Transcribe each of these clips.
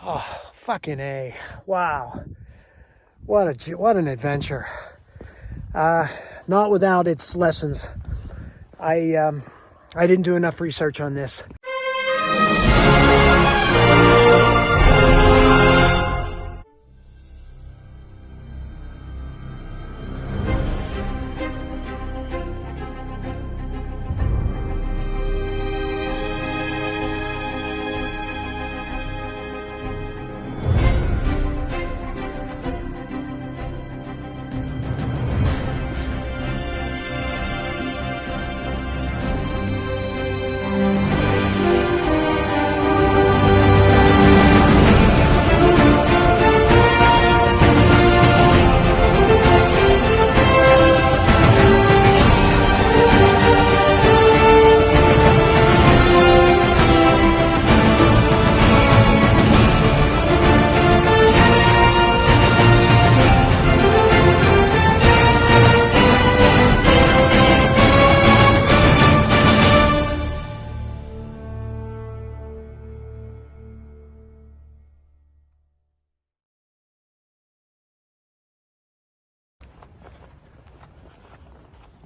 Oh, fucking A. Wow. What an adventure. Not without its lessons. I didn't do enough research on this.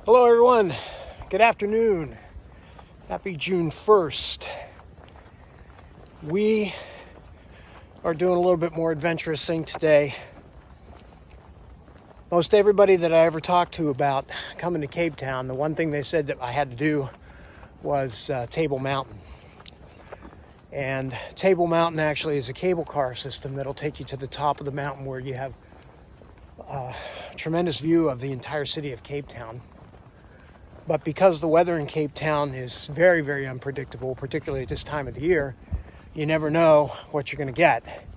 Hello everyone, good afternoon. Happy June 1st. We are doing a little bit more adventurous thing today. Most everybody that I ever talked to about coming to Cape Town, the one thing they said that I had to do was Table Mountain. And Table Mountain actually is a cable car system that'll take you to the top of the mountain where you have a tremendous view of the entire city of Cape Town. But because the weather in Cape Town is very, very unpredictable, particularly at this time of the year, you never know what you're going to get.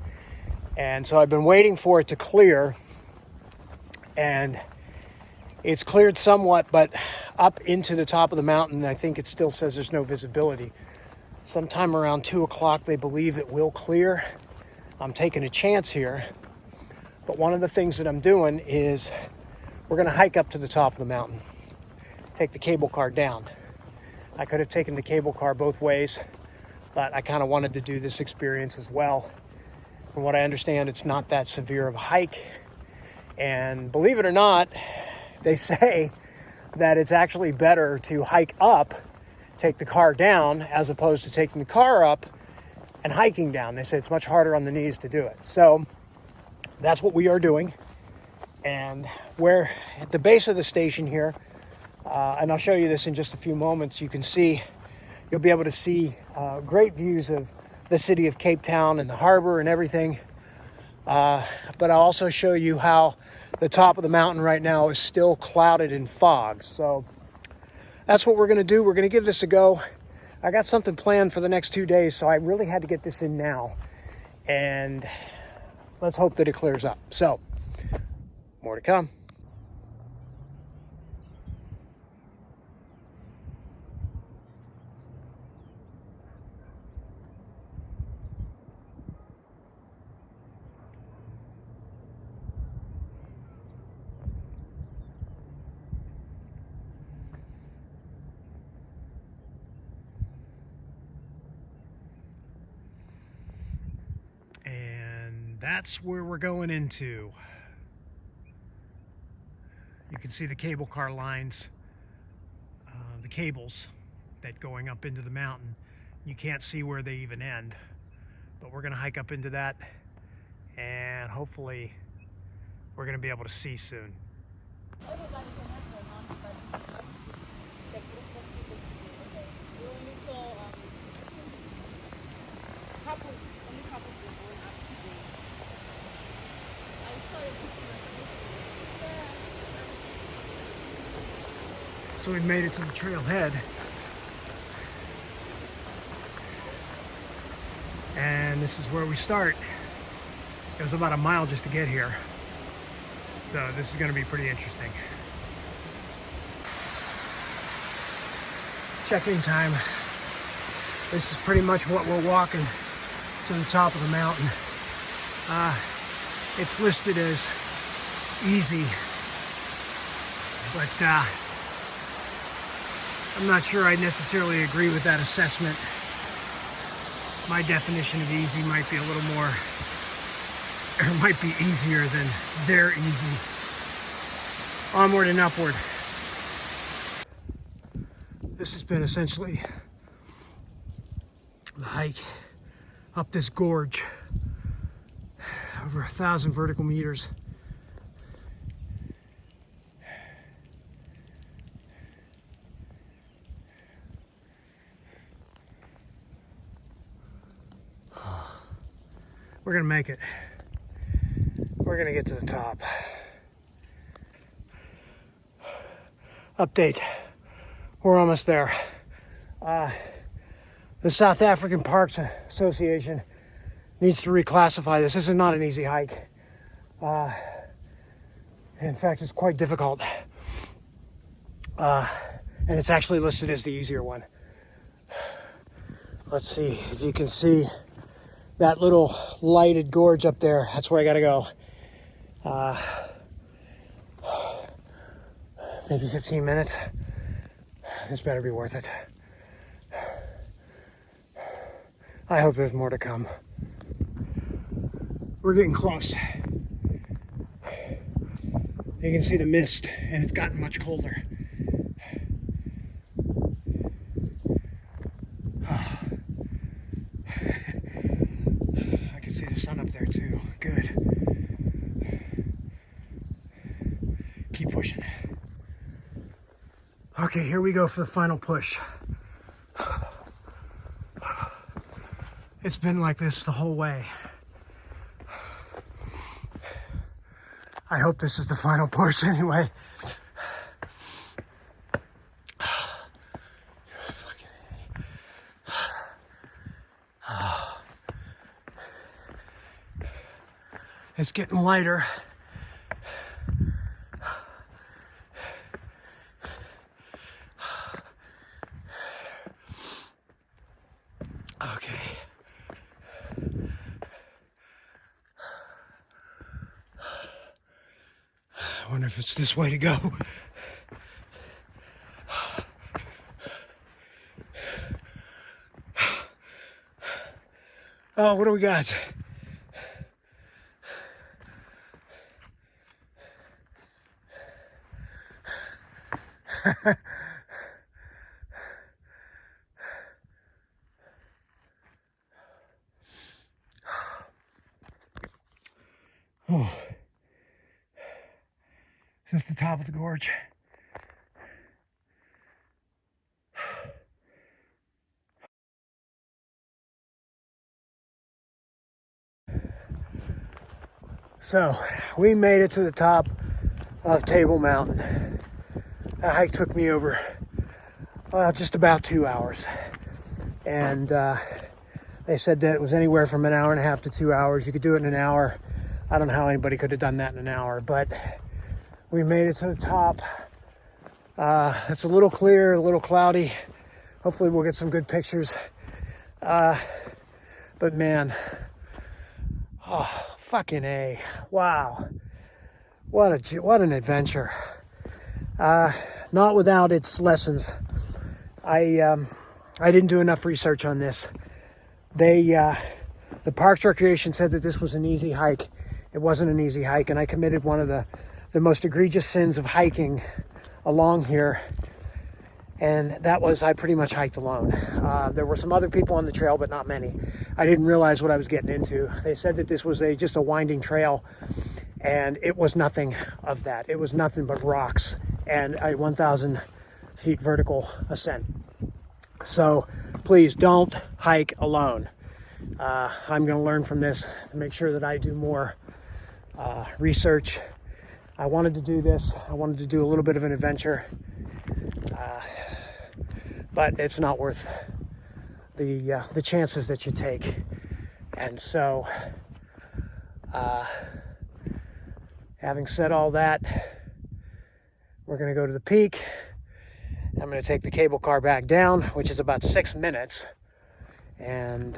And so I've been waiting for it to clear, and it's cleared somewhat, but up into the top of the mountain, I think it still says there's no visibility. Sometime around 2 o'clock, they believe it will clear. I'm taking a chance here. But one of the things that I'm doing is we're going to hike up to the top of the mountain. Take the cable car down. I could have taken the cable car both ways, but I kind of wanted to do this experience as well. From what I understand, it's not that severe of a hike. And believe it or not, they say that it's actually better to hike up, take the car down, as opposed to taking the car up and hiking down. They say it's much harder on the knees to do it. So that's what we are doing. And we're at the base of the station here. And I'll show you this in just a few moments. You'll be able to see great views of the city of Cape Town and the harbor and everything. But I'll also show you how the top of the mountain right now is still clouded in fog. So that's what we're going to do. We're going to give this a go. I got something planned for the next 2 days, so I really had to get this in now. And let's hope that it clears up. So, more to come. That's where we're going into. You can see the cable car lines, the cables that going up into the mountain. You can't see where they even end, but we're going to hike up into that, and hopefully we're going to be able to see soon. So we've made it to the trailhead, and this is where we start. It was about a mile just to get here, so this is going to be pretty interesting. Check-in time. This is pretty much what we're walking to the top of the mountain. It's listed as easy, but I'm not sure I necessarily agree with that assessment. my definition of easy might be a little more, or might be easier than their easy. Onward and upward. This has been essentially the hike up this gorge, over 1,000 vertical meters. We're gonna make it. We're gonna get to the top. Update. We're almost there. The South African Parks Association needs to reclassify this. This is not an easy hike. In fact, it's quite difficult. And it's actually listed as the easier one. Let's see if you can see that little lighted gorge up there. That's where I gotta go. Maybe 15 minutes. This better be worth it. I hope there's more to come. We're getting close. You can see the mist, and it's gotten much colder. I can see the sun up there too. Good. Keep pushing. Okay, here we go for the final push. It's been like this the whole way. I hope this is the final push anyway. It's getting lighter. Okay. I wonder if it's this way to go. Oh, what do we got? Oh. This is the top of the gorge. So, we made it to the top of Table Mountain. That hike took me over just about 2 hours. And they said that it was anywhere from an hour and a half to 2 hours. You could do it in an hour. I don't know how anybody could have done that in an hour, but we made it to the top. It's a little clear, a little cloudy. Hopefully we'll get some good pictures. But man, oh, fucking A. Wow. What an adventure. Not without its lessons. I didn't do enough research on this. The Parks Recreation said that this was an easy hike. It wasn't an easy hike, and I committed one of the most egregious sins of hiking along here, and that was I pretty much hiked alone. There were some other people on the trail, but not many. I didn't realize what I was getting into. They said that this was just a winding trail, and it was nothing of that. It was nothing but rocks and a 1,000 feet vertical ascent. So please don't hike alone. I'm going to learn from this to make sure that I do more research. I wanted to do this. I wanted to do a little bit of an adventure, but it's not worth the chances that you take. And so, having said all that, we're going to go to the peak. I'm going to take the cable car back down, which is about 6 minutes, and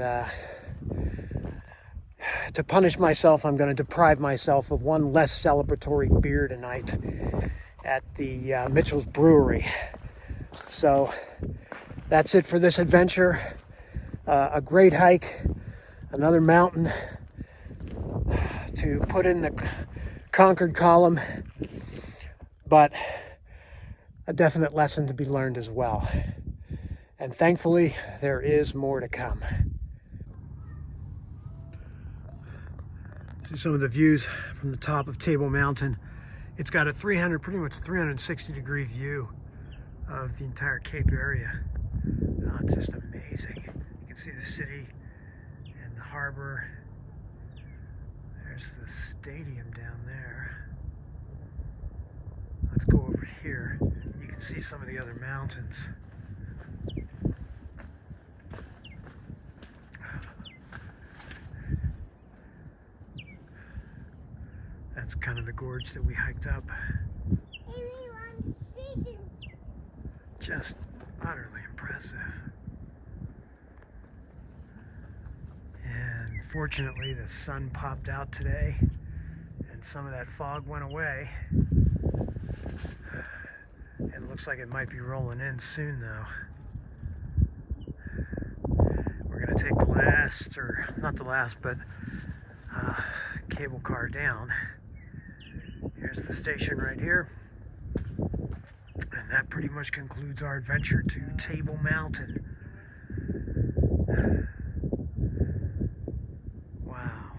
to punish myself, I'm going to deprive myself of one less celebratory beer tonight at the Mitchell's Brewery. So that's it for this adventure. a great hike, another mountain to put in the Concord column, but a definite lesson to be learned as well. And thankfully, there is more to come. See some of the views from the top of Table Mountain. It's got a pretty much 360 degree view of the entire Cape area. Oh, it's just amazing. You can see the city and the harbor. There's the stadium down there. Let's go over here. You can see some of the other mountains. That's kind of the gorge that we hiked up. Just utterly impressive. And fortunately the sun popped out today and some of that fog went away. It looks like it might be rolling in soon though. We're gonna take the last, or not the last, but cable car down. Here's the station right here. And that pretty much concludes our adventure to Table Mountain. Wow.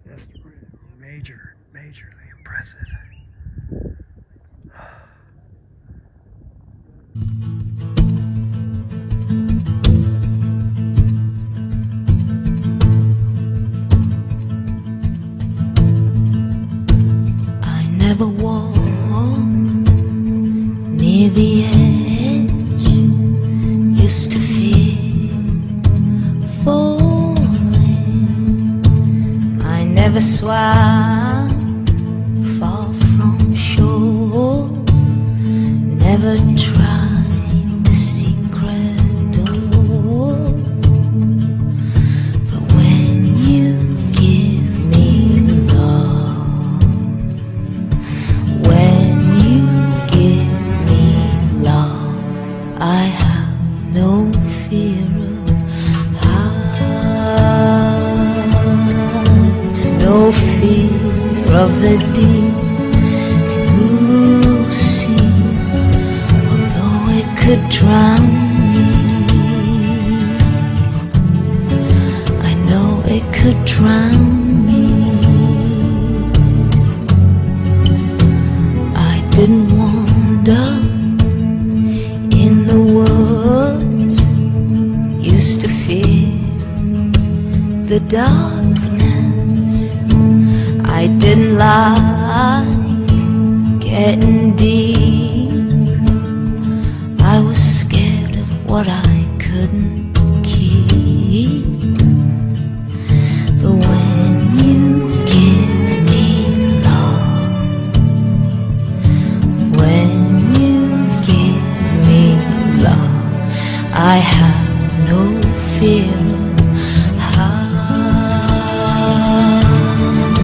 Just majorly impressive. I never walked near the edge, used to fear falling. I never swam far from shore, never tried the secret door. But when you give me love, when you give me love, I have no fear of heights, no fear of the deep blue sea, although it could drown me. I know it could drown me. I didn't wander in the woods, used to fear the darkness. I didn't like getting deep. I was scared of what I couldn't keep. But when you give me love, when you give me love, I have no fear of